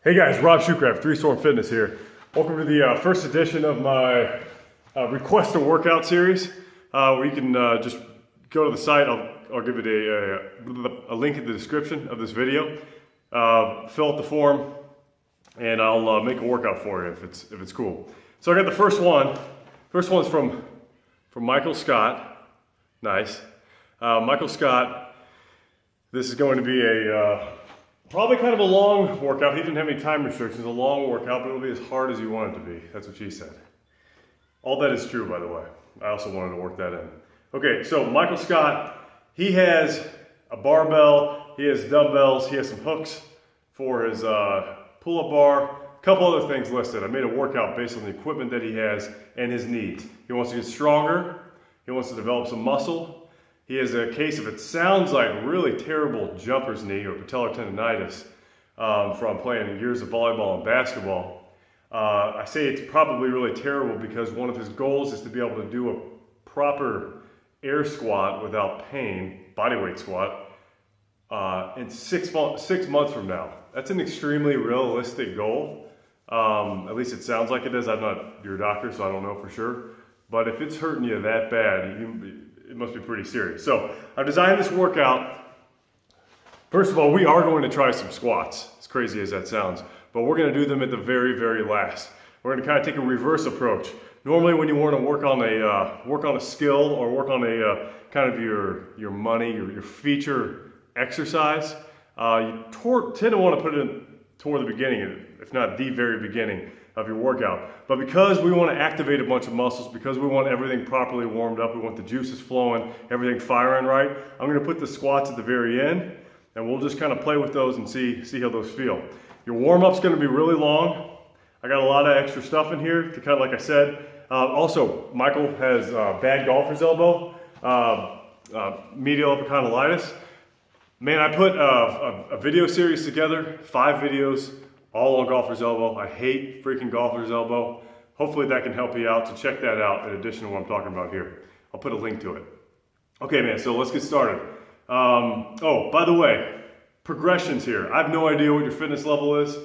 Hey guys, Rob Shoecraft, 3 Storm Fitness here. Welcome to the first edition of my Request a Workout series, where you can just go to the site. I'll give it a link in the description of this video. Fill out the form, and I'll make a workout for you if it's cool. So I got the first one. First one's from Michael Scott. Nice, Michael Scott. This is going to be a probably kind of a long workout. He didn't have any time restrictions. A long workout, but it'll be as hard as you want it to be. That's what she said. All that is true, by the way. I also wanted to work that in. Okay, so Michael Scott, he has a barbell, he has dumbbells, he has some hooks for his pull-up bar, a couple other things listed. I made a workout based on the equipment that he has and his needs. He wants to get stronger, he wants to develop some muscle. He has a case of, it sounds like, really terrible jumper's knee or patellar tendonitis from playing years of volleyball and basketball. I say it's probably really terrible because one of his goals is to be able to do a proper air squat without pain, bodyweight squat, in 6 months from now. That's an extremely realistic goal. At least it sounds like it is. I'm not your doctor, so I don't know for sure. But if it's hurting you that bad, it must be pretty serious. So I've designed this workout. First of all, we are going to try some squats, as crazy as that sounds, but we're going to do them at the very, very last. We're going to kind of take a reverse approach. Normally when you want to work on a skill or work on a kind of your money, your feature exercise, you tend to want to put it in toward the beginning, if not the very beginning of your workout. But because we want to activate a bunch of muscles, because we want everything properly warmed up, we want the juices flowing, everything firing right, I'm going to put the squats at the very end, and we'll just kind of play with those and see how those feel. Your warm-up's going to be really long. I got a lot of extra stuff in here to kind of, like I said. Also, Michael has bad golfer's elbow, medial epicondylitis. Man, I put a video series together, 5 videos, all on golfer's elbow. I hate freaking golfer's elbow. Hopefully that can help you out, so check that out in addition to what I'm talking about here. I'll put a link to it. Okay, man, so let's get started. Oh, by the way, progressions here. I have no idea what your fitness level is.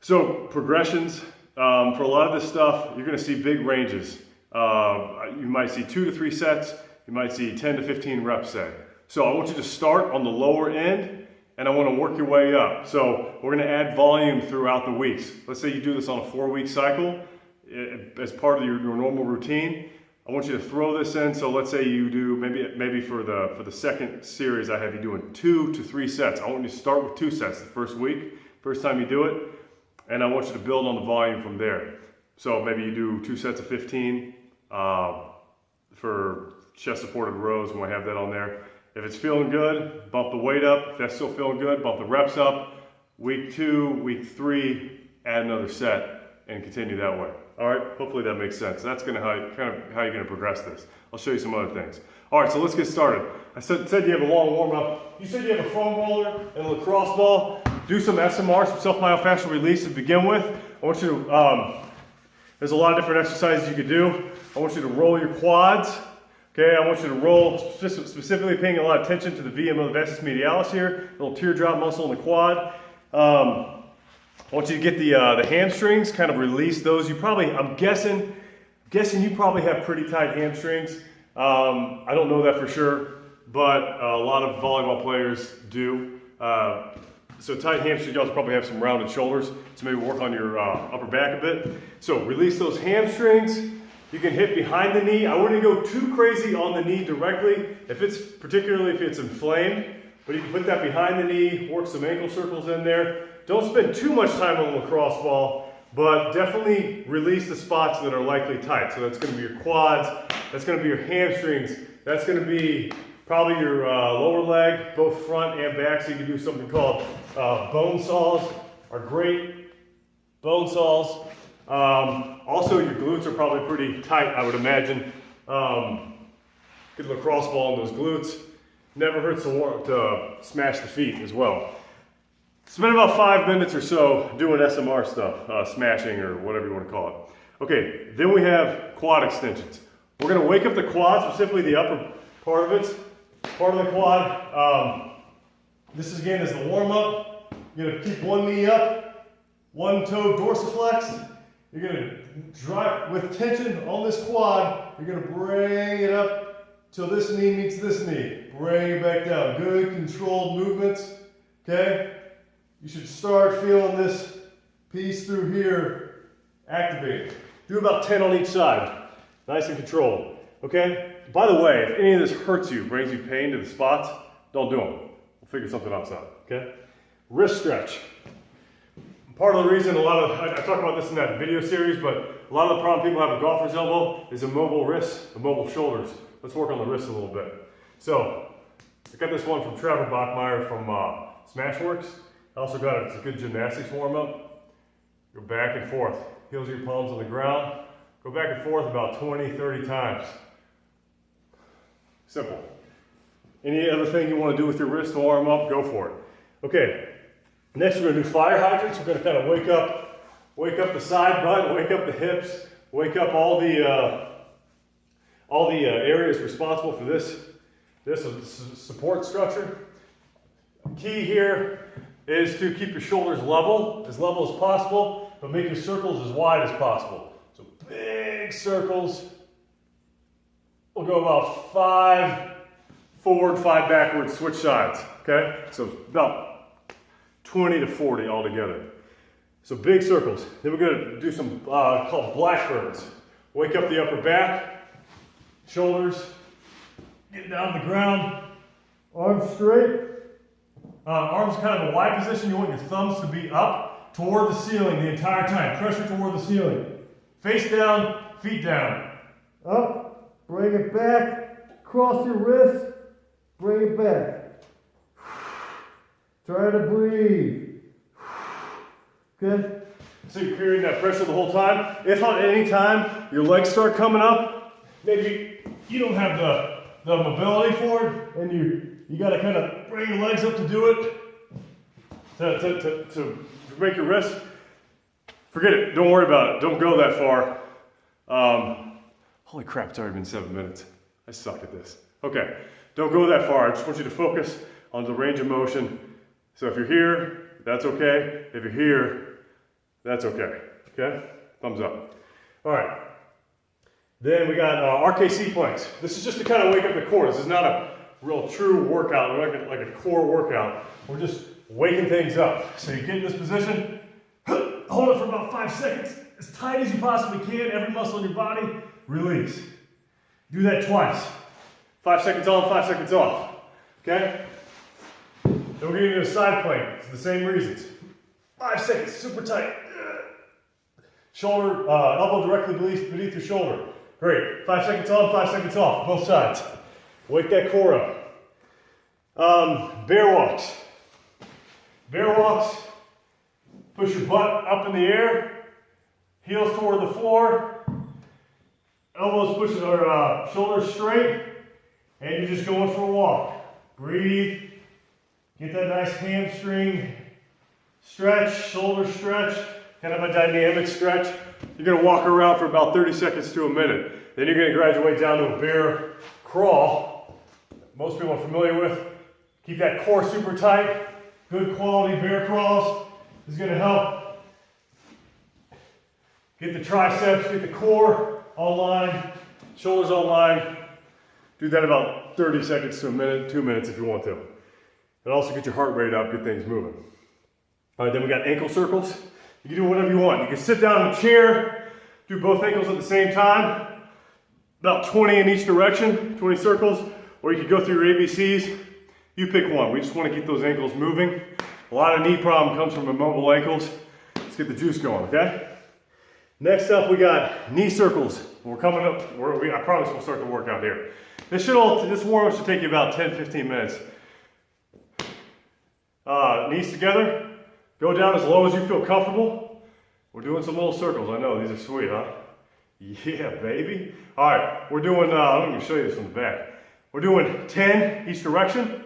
So progressions, for a lot of this stuff, you're gonna see big ranges. You might see 2 to 3 sets. You might see 10 to 15 reps, say. So I want you to start on the lower end, and I want to work your way up. So we're going to add volume throughout the weeks. Let's say you do this on a 4-week cycle as part of your normal routine. I want you to throw this in. So let's say you do maybe for the second series, I have you doing 2 to 3 sets. I want you to start with 2 sets the first week, first time you do it, and I want you to build on the volume from there. So maybe you do 2 sets of 15 for chest supported rows. We might have that on there. If it's feeling good, bump the weight up. If that's still feeling good, bump the reps up. Week 2, week 3, add another set and continue that way. All right, hopefully that makes sense. That's how you're gonna progress this. I'll show you some other things. All right, so let's get started. I said you have a long warm up. You said you have a foam roller and a lacrosse ball. Do some SMR, some self-myofascial release to begin with. I want you to, there's a lot of different exercises you could do. I want you to roll your quads. Okay, I want you to roll, specifically paying a lot of attention to the VM of the vastus medialis here, little teardrop muscle in the quad. I want you to get the hamstrings, kind of release those. You probably, I'm guessing you probably have pretty tight hamstrings. I don't know that for sure, but a lot of volleyball players do. So tight hamstrings, you also probably have some rounded shoulders, so maybe work on your upper back a bit. So release those hamstrings. You can hit behind the knee. I wouldn't go too crazy on the knee directly, particularly if it's inflamed, but you can put that behind the knee, work some ankle circles in there. Don't spend too much time on the lacrosse ball, but definitely release the spots that are likely tight. So that's gonna be your quads, that's gonna be your hamstrings, that's gonna be probably your lower leg, both front and back. So you can do something called bone saws, are great bone saws. Also, your glutes are probably pretty tight, I would imagine. Get the lacrosse ball in those glutes. Never hurts to smash the feet as well. Spend about 5 minutes or so doing SMR stuff, smashing or whatever you want to call it. Okay, then we have quad extensions. We're going to wake up the quad, specifically the upper part of it. Part of the quad. This is, again, is the warm up. You're going to keep one knee up. one toe dorsiflex. You're gonna drive with tension on this quad. You're gonna bring it up till this knee meets this knee. Bring it back down. Good controlled movements, okay? You should start feeling this piece through here activated. Do about 10 on each side. Nice and controlled, okay? By the way, if any of this hurts you, brings you pain to the spots, don't do them. We'll figure something else out, okay? Wrist stretch. Part of the reason I talk about this in that video series, but a lot of the problem people have with golfer's elbow is immobile wrists, immobile shoulders. Let's work on the wrists a little bit. So, I got this one from Trevor Bachmeyer from Smashworks. I also got it, it's a good gymnastics warm-up. Go back and forth. Heels of your palms on the ground. Go back and forth about 20, 30 times. Simple. Any other thing you want to do with your wrist to warm up, go for it. Okay, next we're going to do fire hydrants. We're going to kind of wake up the side butt, wake up the hips, wake up all the areas responsible for this support structure. Key here is to keep your shoulders level as possible, but make your circles as wide as possible. So big circles. We'll go about 5 forward, 5 backwards, switch sides, okay? So about 20 to 40 altogether. So big circles. Then we're gonna do some called blackbirds. Wake up the upper back, shoulders, get down to the ground, arms straight. Arms kind of a wide position. You want your thumbs to be up toward the ceiling the entire time. Pressure toward the ceiling. Face down, feet down. Up, bring it back, cross your wrist, bring it back. Try to breathe. Good. So you're carrying that pressure the whole time. If at any time your legs start coming up, maybe you don't have the mobility for it, and you got to kind of bring your legs up to do it, to make your wrist. Forget it. Don't worry about it. Don't go that far. Holy crap, it's already been 7 minutes. I suck at this. Okay, don't go that far. I just want you to focus on the range of motion. So if you're here, that's okay. If you're here, that's okay. Okay? Thumbs up. All right. Then we got RKC planks. This is just to kind of wake up the core. This is not a real true workout, like a core workout. We're just waking things up. So you get in this position, hold it for about 5 seconds, as tight as you possibly can, every muscle in your body, release. Do that twice. 5 seconds on, 5 seconds off. Okay? Then we're getting into a side plank for the same reasons. 5 seconds, super tight. Shoulder, elbow directly beneath your shoulder. Great. 5 seconds on, 5 seconds off, both sides. Wake that core up. Bear walks. Bear walks, push your butt up in the air, heels toward the floor, elbows pushing our shoulders straight, and you're just going for a walk. Breathe, get that nice hamstring stretch, shoulder stretch, kind of a dynamic stretch. You're going to walk around for about 30 seconds to a minute. Then you're going to graduate down to a bear crawl. Most people are familiar with. Keep that core super tight. Good quality bear crawls is going to help get the triceps, get the core online, shoulders online. Do that about 30 seconds to a minute, 2 minutes if you want to. And also get your heart rate up, get things moving. All right, then we got ankle circles. You can do whatever you want. You can sit down in a chair, do both ankles at the same time, about 20 in each direction, 20 circles, or you could go through your ABCs. You pick one. We just want to keep those ankles moving. A lot of knee problem comes from immobile ankles. Let's get the juice going, okay? Next up, we got knee circles. We're coming up, I promise we'll start the workout here. This warm-up should take you about 10, 15 minutes. Knees together. Go down as low as you feel comfortable. We're doing some little circles. I know, these are sweet, huh? Yeah, baby. All right, we're doing, I'm going to show you this from the back. We're doing 10 each direction.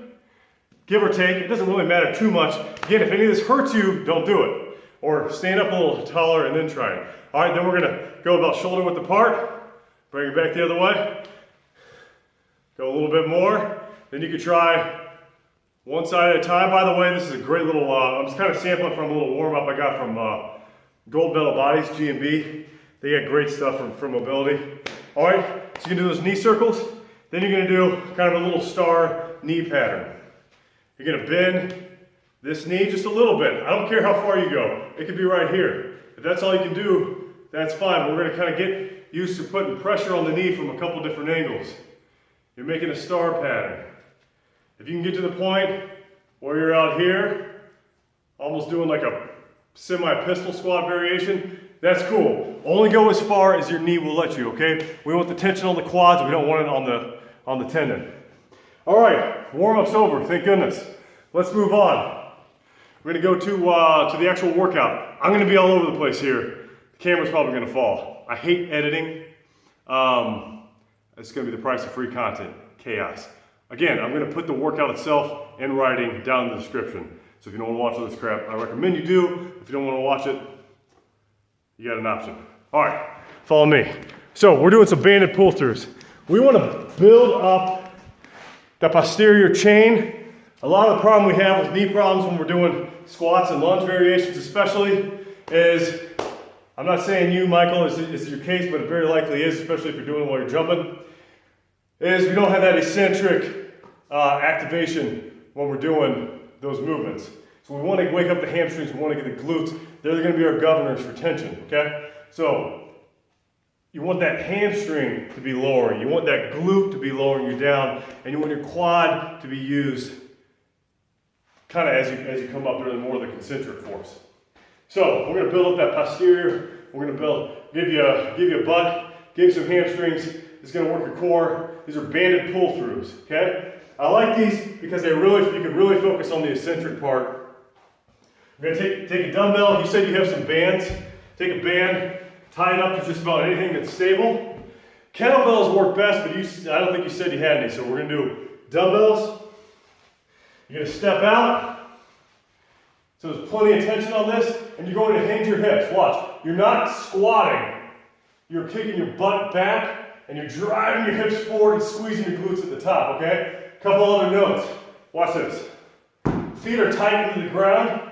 Give or take, it doesn't really matter too much. Again, if any of this hurts you, don't do it. Or stand up a little taller and then try it. All right, then we're gonna go about shoulder width apart. Bring it back the other way. Go a little bit more. Then you could try One side at a time. By the way, this is a great little, I'm just kind of sampling from a little warm-up I got from Gold Medal Bodies, G&B. They got great stuff for mobility. All right, so you're gonna do those knee circles. Then you're gonna do kind of a little star knee pattern. You're gonna bend this knee just a little bit. I don't care how far you go. It could be right here. If that's all you can do, that's fine. But we're gonna kind of get used to putting pressure on the knee from a couple different angles. You're making a star pattern. If you can get to the point where you're out here, almost doing like a semi-pistol squat variation, that's cool. Only go as far as your knee will let you, okay? We want the tension on the quads, we don't want it on the tendon. All right, warm-up's over, thank goodness. Let's move on. We're gonna go to the actual workout. I'm gonna be all over the place here. The camera's probably gonna fall. I hate editing. It's gonna be the price of free content, chaos. Again, I'm gonna put the workout itself in writing down in the description. So if you don't wanna watch all this crap, I recommend you do. If you don't wanna watch it, you got an option. All right, follow me. So we're doing some banded pull-throughs. We wanna build up the posterior chain. A lot of the problem we have with knee problems when we're doing squats and lunge variations especially is, I'm not saying you, Michael, is your case, but it very likely is, especially if you're doing it while you're jumping, is we don't have that eccentric activation when we're doing those movements. So we want to wake up the hamstrings, we want to get the glutes. They're going to be our governors for tension, okay? So you want that hamstring to be lowering, you want that glute to be lowering you down, and you want your quad to be used kind of as you come up during more of the concentric force. So we're going to build up that posterior, we're going to give you a butt, give you some hamstrings, it's going to work your core. These are banded pull-throughs, okay? I like these because you can really focus on the eccentric part. We're going to take a dumbbell. You said you have some bands. Take a band, tie it up to just about anything that's stable. Kettlebells work best, but I don't think you said you had any, so we're going to do dumbbells. You're going to step out. So there's plenty of tension on this, and you're going to hinge your hips. Watch. You're not squatting. You're kicking your butt back, and you're driving your hips forward and squeezing your glutes at the top, okay? Couple other notes. Watch this. Feet are tight into the ground.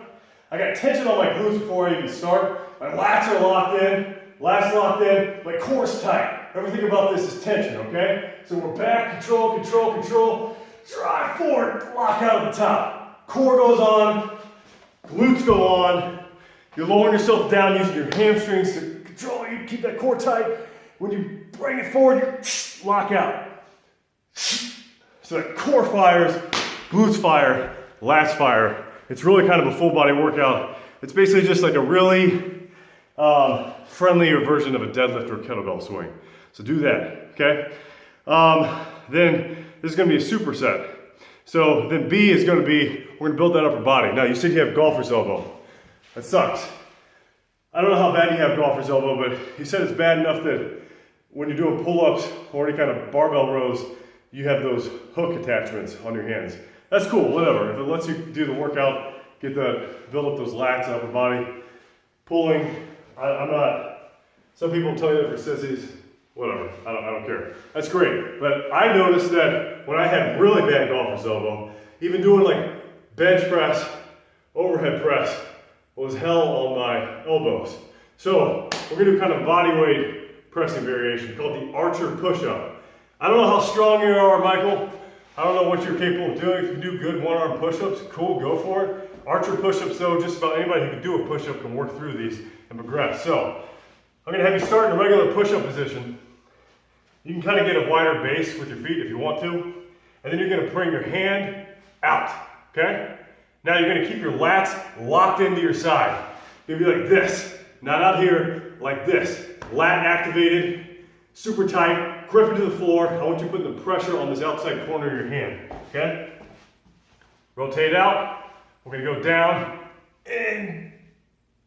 I got tension on my glutes before I even start. My lats are locked in. Lats locked in. My core's tight. Everything about this is tension, okay? So we're back, control, control, control. Drive forward, lock out at the top. Core goes on. Glutes go on. You're lowering yourself down using your hamstrings to control. You keep that core tight. When you bring it forward, you lock out. So that core fires, glutes fire, lats fire. It's really kind of a full body workout. It's basically just like a really friendlier version of a deadlift or kettlebell swing. So do that, okay? Then this is gonna be a superset. So then B is gonna be, we're gonna build that upper body. Now you said you have golfer's elbow. That sucks. I don't know how bad you have golfer's elbow, but you said it's bad enough that when you're doing pull-ups or any kind of barbell rows, you have those hook attachments on your hands. That's cool, whatever. If it lets you do the workout, build up those lats, upper body, pulling, I'm not, some people tell you that for sissies, whatever, I don't care. That's great, but I noticed that when I had really bad golfer's elbow, even doing like bench press, overhead press, was hell on my elbows. So we're gonna do kind of body weight pressing variation called the archer push-up. I don't know how strong you are, Michael. I don't know what you're capable of doing. If you do good one-arm push-ups, cool, go for it. Archer push-ups, though, just about anybody who can do a push-up can work through these and progress. So I'm gonna have you start in a regular push-up position. You can kind of get a wider base with your feet if you want to. And then you're gonna bring your hand out, okay? Now you're gonna keep your lats locked into your side. You're gonna be like this, not out here, like this. Lat activated, super tight, grip into the floor. I want you putting the pressure on this outside corner of your hand, okay? Rotate out. We're gonna go down and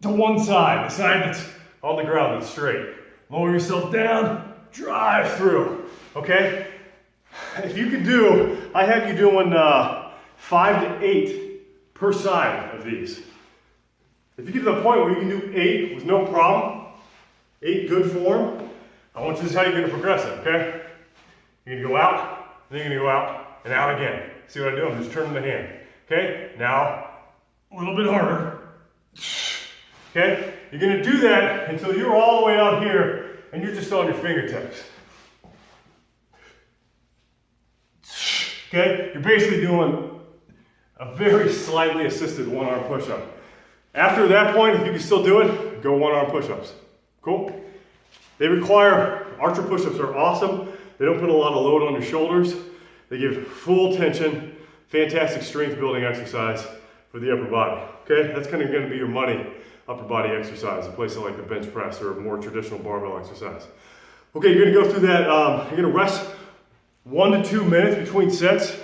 to one side, the side that's on the ground that's straight. Lower yourself down, drive through, okay? If you can do, I have you doing 5 to 8 per side of these. If you get to the point where you can do 8 with no problem, 8 good form, this is how you're gonna progress it, okay? You're gonna go out, then you're gonna go out, and out again. See what I do? I'm just turning the hand. Okay, now a little bit harder. Okay, you're gonna do that until you're all the way out here and you're just on your fingertips. Okay, you're basically doing a very slightly assisted one-arm push-up. After that point, if you can still do it, go one-arm push-ups. Cool? They require, archer push-ups are awesome. They don't put a lot of load on your shoulders. They give full tension, fantastic strength building exercise for the upper body. Okay, that's kind of going to be your money upper body exercise, in places like the bench press or a more traditional barbell exercise. Okay, you're going to go through that, you're going to rest 1 to 2 minutes between sets,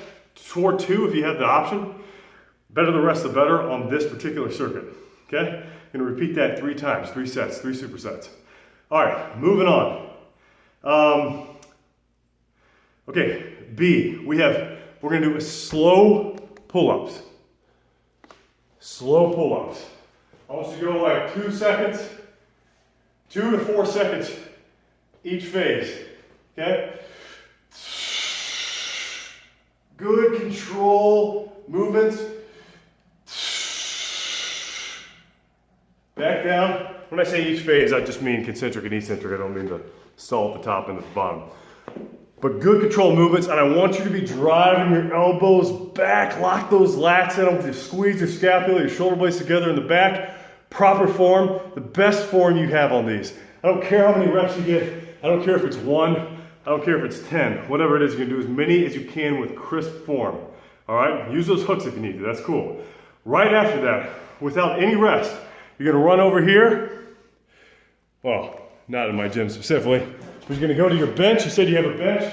or 2 if you have the option. Better the rest, the better on this particular circuit. Okay, you're going to repeat that 3 times, 3 sets, 3 supersets. All right, moving on. Okay, B, we're going to do a slow pull-ups. Slow pull-ups. I want you to go like 2 seconds, 2 to 4 seconds each phase, okay? Good control movements. Back down. When I say each phase, I just mean concentric and eccentric. I don't mean to stall at the top and at the bottom. But good control movements, and I want you to be driving your elbows back, lock those lats in them, just squeeze your scapula, your shoulder blades together in the back. Proper form, the best form you have on these. I don't care how many reps you get. I don't care if it's 1, I don't care if it's 10. Whatever it is, you're gonna do as many as you can with crisp form. All right, use those hooks if you need to, that's cool. Right after that, without any rest, you're gonna run over here. Well, not in my gym specifically. But you're gonna go to your bench. You said you have a bench.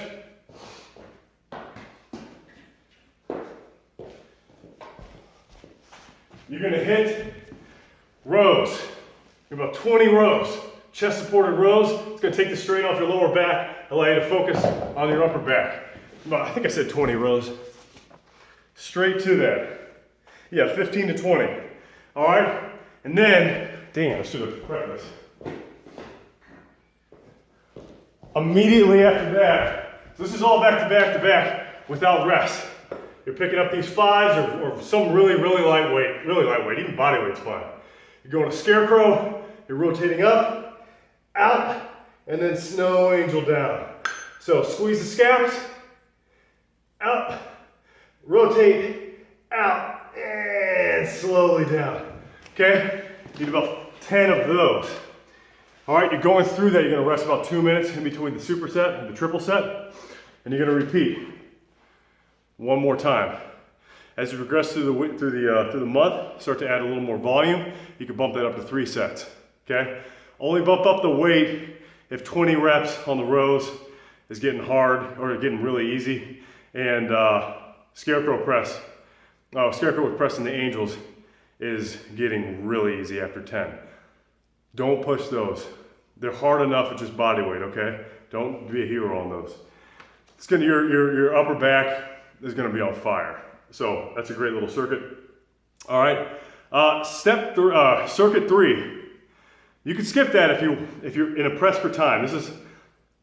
You're gonna hit rows. About 20 rows, chest supported rows. It's gonna take the strain off your lower back, allow you to focus on your upper back. I think I said 20 rows. Straight to that. Yeah, 15 to 20. All right, and then, damn, I should have prepped this. Immediately after that, so this is all back to back to back without rest. You're picking up these 5s or some really lightweight, even body weight's fine. You're going to scarecrow, you're rotating up, out, and then snow angel down. So squeeze the scaps, out, rotate, out, and slowly down. Okay? You need about 10 of those. All right, you're going through that, you're gonna rest about 2 minutes in between the superset and the triple set, and you're gonna repeat one more time. As you progress through the month, start to add a little more volume, you can bump that up to 3 sets, okay? Only bump up the weight if 20 reps on the rows is getting hard or getting really easy, and scarecrow with press in the angels is getting really easy after 10. Don't push those. They're hard enough at just body weight, okay? Don't be a hero on those. It's gonna, your upper back is gonna be on fire. So that's a great little circuit. All right, circuit 3. You can skip that if you're in a press for time.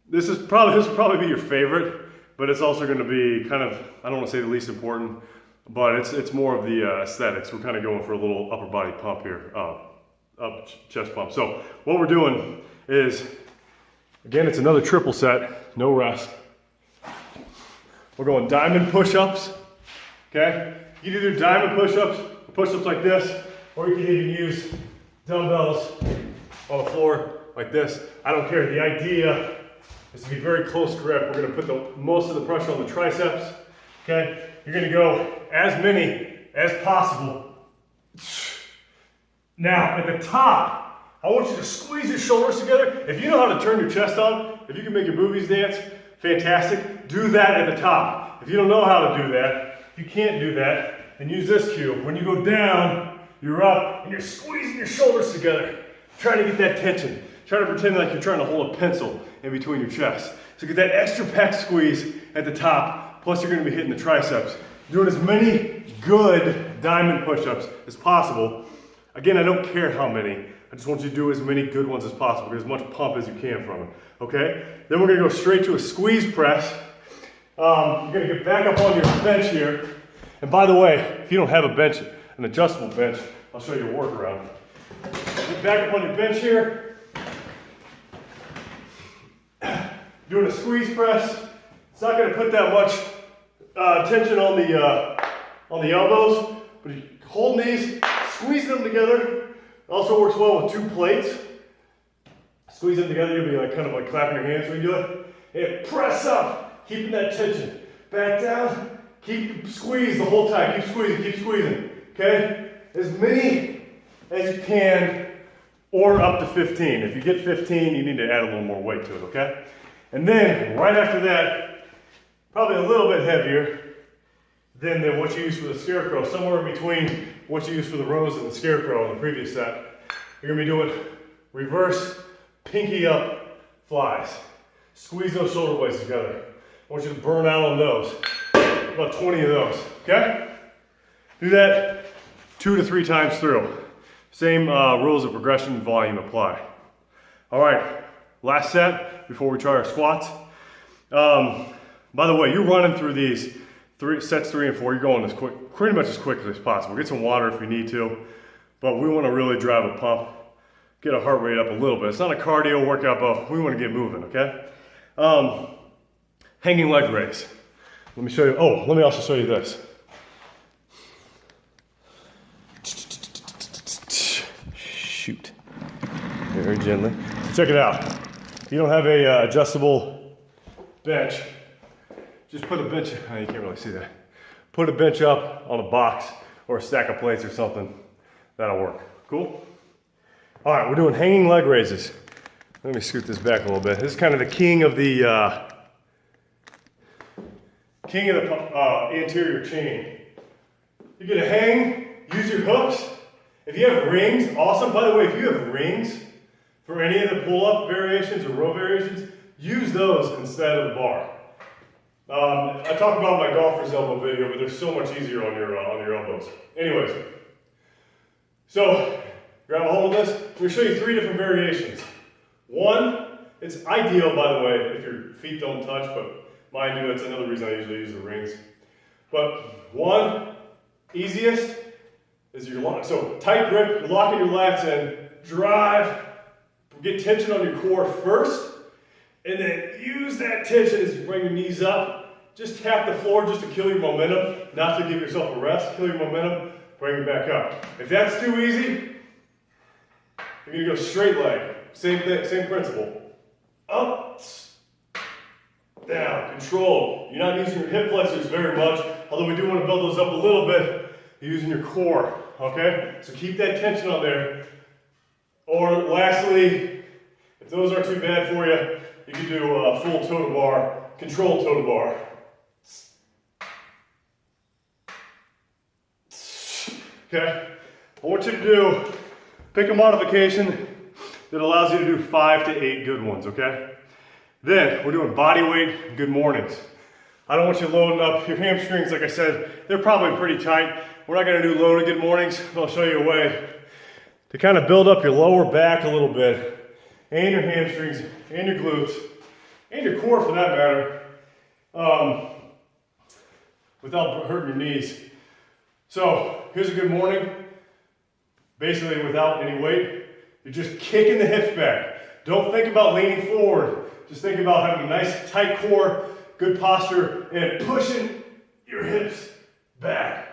This will probably be your favorite, but it's also gonna be kind of, I don't wanna say the least important, but it's more of the aesthetics. We're kind of going for a little upper body pump here. Up chest pump. So what we're doing is, again, it's another triple set, no rest. We're going diamond push-ups, okay? You can do diamond push-ups, push-ups like this, or you can even use dumbbells on the floor like this. I don't care. The idea is to be very close grip. We're gonna put most of the pressure on the triceps, okay? You're gonna go as many as possible. Now, at the top, I want you to squeeze your shoulders together. If you know how to turn your chest on, if you can make your boobies dance, fantastic. Do that at the top. If you don't know how to do that, if you can't do that, then use this cue. When you go down, you're up, and you're squeezing your shoulders together. Trying to get that tension. Try to pretend like you're trying to hold a pencil in between your chest. So get that extra pec squeeze at the top, plus you're gonna be hitting the triceps. Doing as many good diamond push-ups as possible. Again, I don't care how many. I just want you to do as many good ones as possible. Get as much pump as you can from them, okay? Then we're gonna go straight to a squeeze press. You're gonna get back up on your bench here, And by the way, if you don't have a bench, an adjustable bench, I'll show you a workaround. Get back up on your bench here. Doing a squeeze press. It's not going to put that much tension on the elbows, but you hold these, squeeze them together. Also works well with 2 plates. Squeeze them together, you'll be like kind of like clapping your hands when you do it. And press up, keeping that tension. Back down, keep squeeze the whole time. Keep squeezing. Okay? As many as you can, or up to 15. If you get 15, you need to add a little more weight to it, okay? And then, right after that, probably a little bit heavier than what you use for the scarecrow, somewhere in between what you use for the rose and the scarecrow in the previous set. You're gonna be doing reverse pinky up flies. Squeeze those shoulder blades together. I want you to burn out on those. About 20 of those, okay? Do that 2 to 3 times through. Same rules of progression and volume apply. All right, last set before we try our squats. By the way, you're running through these sets 3 and 4, you're going as quick, pretty much as quickly as possible. Get some water if you need to, but we want to really drive a pump, get our heart rate up a little bit. It's not a cardio workout, but we want to get moving, okay? Hanging leg raise. Let me show you, let me also show you this. Shoot, very gently. Check it out. If you don't have a adjustable bench, just put a bench, you can't really see that. Put a bench up on a box or a stack of plates or something. That'll work. Cool? All right, we're doing hanging leg raises. Let me scoot this back a little bit. This is kind of the king of the anterior chain. You're gonna hang, use your hooks. If you have rings, awesome. By the way, if you have rings for any of the pull-up variations or row variations, use those instead of the bar. I talked about my golfer's elbow video, but they're so much easier on your elbows. Anyways, so grab a hold of this. I'm going to show you 3 different variations. One, it's ideal, by the way, if your feet don't touch, but mine do. That's another reason I usually use the rings. But one, easiest, is your lock. So tight grip, you're locking your lats in, drive, get tension on your core first, and then use that tension as you bring your knees up. Just tap the floor just to kill your momentum, not to give yourself a rest. Kill your momentum, bring it back up. If that's too easy, you're gonna go straight leg. Same thing, same principle. Up, down, control. You're not using your hip flexors very much, although we do want to build those up a little bit. You're using your core, okay? So keep that tension on there. Or lastly, if those aren't too bad for you, you can do a full toe to bar, controlled toe to bar. Okay? I want you to pick a modification that allows you to do 5 to 8 good ones, okay? Then we're doing body weight good mornings. I don't want you loading up your hamstrings. Like I said, they're probably pretty tight. We're not gonna do loaded good mornings, but I'll show you a way to kind of build up your lower back a little bit, and your hamstrings, and your glutes, and your core for that matter, without hurting your knees. So here's a good morning. Basically without any weight, you're just kicking the hips back. Don't think about leaning forward. Just think about having a nice tight core, good posture, and pushing your hips back.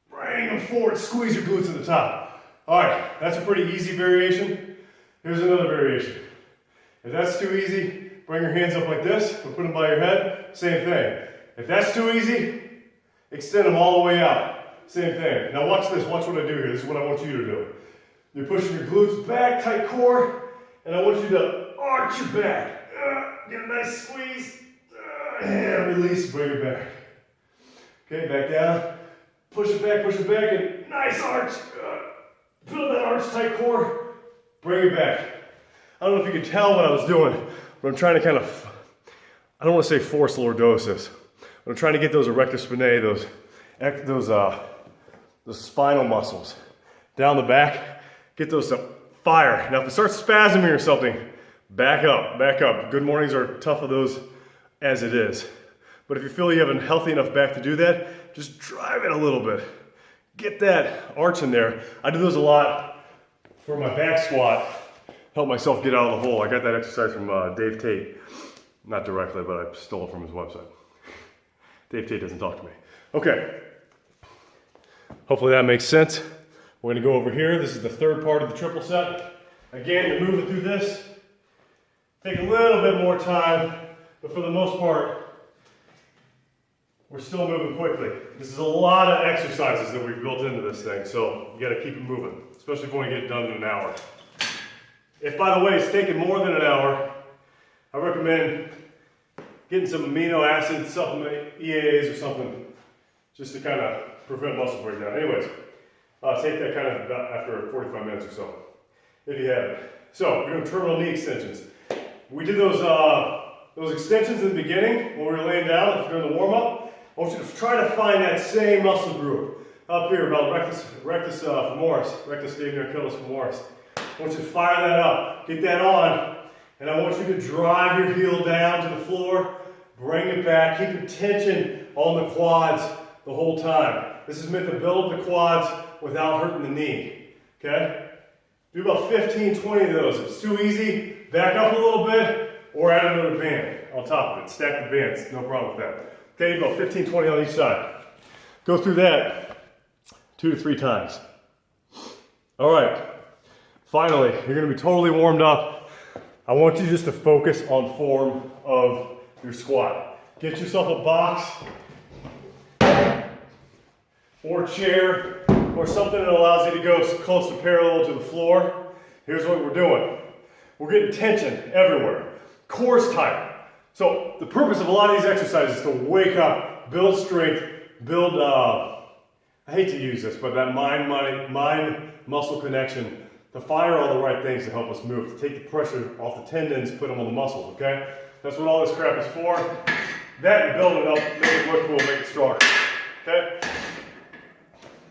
Bring them forward, squeeze your glutes at the top. All right, that's a pretty easy variation. Here's another variation. If that's too easy, bring your hands up like this, or put them by your head, same thing. If that's too easy, extend them all the way out. Same thing. Now watch this, watch what I do here. This is what I want you to do. You're pushing your glutes back, tight core, and I want you to arch your back. Get a nice squeeze, and release, bring it back. Okay, back down. Push it back, and nice arch. Build that arch, tight core, bring it back. I don't know if you can tell what I was doing, but I'm trying to kind of, I don't want to say force lordosis, but I'm trying to get those erector spinae, those spinal muscles down the back, get those to fire. Now if it starts spasming or something, back up, back up. Good mornings are tough of those as it is. But if you feel you have a healthy enough back to do that, just drive it a little bit. Get that arch in there. I do those a lot for my back squat. Help myself get out of the hole. I got that exercise from Dave Tate. Not directly, but I stole it from his website. Dave Tate doesn't talk to me. Okay. Hopefully that makes sense. We're gonna go over here. This is the third part of the triple set. Again, you're moving through this. Take a little bit more time, but for the most part, we're still moving quickly. This is a lot of exercises that we've built into this thing, so you gotta keep it moving, especially if you wanna get it done in an hour. If, by the way, it's taking more than an hour, I recommend getting some amino acid supplement, EAAs or something, just to kind of prevent muscle breakdown. Anyways, take that kind of after 45 minutes or so, if you have it. So, we're doing terminal knee extensions. We did those extensions in the beginning when we were laying down during the warm-up. I want you to try to find that same muscle group up here, about rectus femoris, rectus staphnioachilis femoris. I want you to fire that up, get that on, and I want you to drive your heel down to the floor, bring it back, keep tension on the quads the whole time. This is meant to build the quads without hurting the knee, okay? Do about 15, 20 of those. If it's too easy, back up a little bit, or add another band on top of it. Stack the bands, no problem with that. Okay, about 15, 20 on each side. Go through that 2 to 3 times. All right, finally, you're gonna be totally warmed up. I want you just to focus on form of your squat. Get yourself a box or chair or something that allows you to go close to parallel to the floor. Here's what we're doing. We're getting tension everywhere. Core's tight. So the purpose of a lot of these exercises is to wake up, build strength, build, I hate to use this, but that mind-muscle connection to fire all the right things to help us move, to take the pressure off the tendons, put them on the muscles, okay? That's what all this crap is for. That and build it up, make it look cool, make it stronger, okay?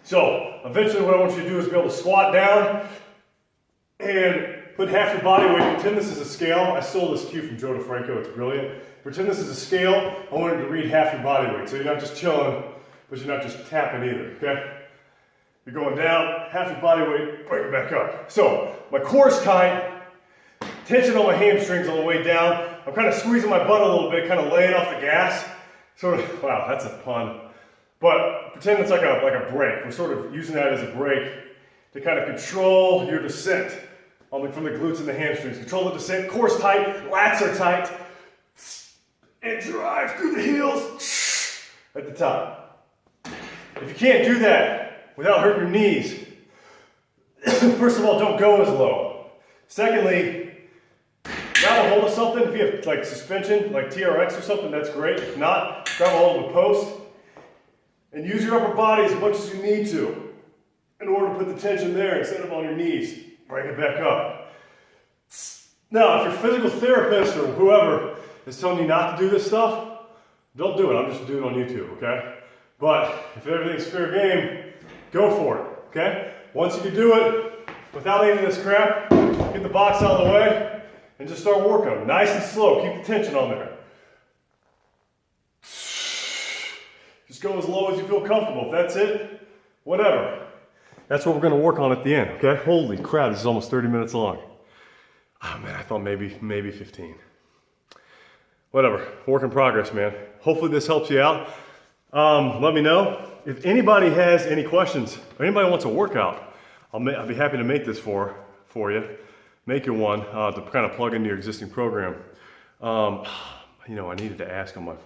So eventually what I want you to do is be able to squat down and put half your body weight. Pretend this is a scale. I stole this cue from Joe DeFranco. It's brilliant. Pretend this is a scale. I want you to read half your body weight. So you're not just chilling, but you're not just tapping either, okay? You're going down, half your body weight, bring it back up. So my core's tight, tension on my hamstrings on the way down. I'm kind of squeezing my butt a little bit, kind of laying off the gas. Sort of, wow, that's a pun. But pretend it's like a brake. We're sort of using that as a brake to kind of control your descent from the glutes and the hamstrings. Control the descent, core's tight, lats are tight, and drive through the heels at the top. If you can't do that without hurting your knees, first of all, don't go as low. Secondly, grab a hold of something. If you have like suspension, like TRX or something, that's great. If not, grab a hold of a post and use your upper body as much as you need to in order to put the tension there instead of on your knees. Bring it back up. Now, if your physical therapist or whoever is telling you not to do this stuff, don't do it. I'm just doing it on YouTube, okay? But if everything's fair game, go for it, okay? Once you can do it without any of this crap, get the box out of the way and just start working them. Nice and slow. Keep the tension on there. Just go as low as you feel comfortable. If that's it, whatever. That's what we're going to work on at the end, okay? Holy crap, this is almost 30 minutes long. Oh man, I thought maybe 15. Whatever, work in progress, man. Hopefully this helps you out. Let me know. If anybody has any questions, or anybody wants a workout, I'll be happy to make this for you. Make you one to kind of plug into your existing program. You know, I needed to ask on my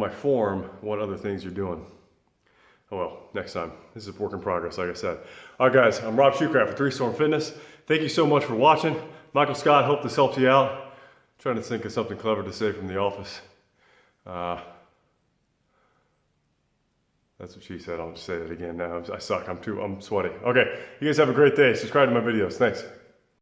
form what other things you're doing. Oh well, next time. This is a work in progress, like I said. All right, guys, I'm Rob Shoecraft with 3 Storm Fitness. Thank you so much for watching. Michael Scott, hope this helps you out. I'm trying to think of something clever to say from the office. That's what she said. I'll just say it again now. I suck. I'm sweaty. Okay, you guys have a great day. Subscribe to my videos. Thanks.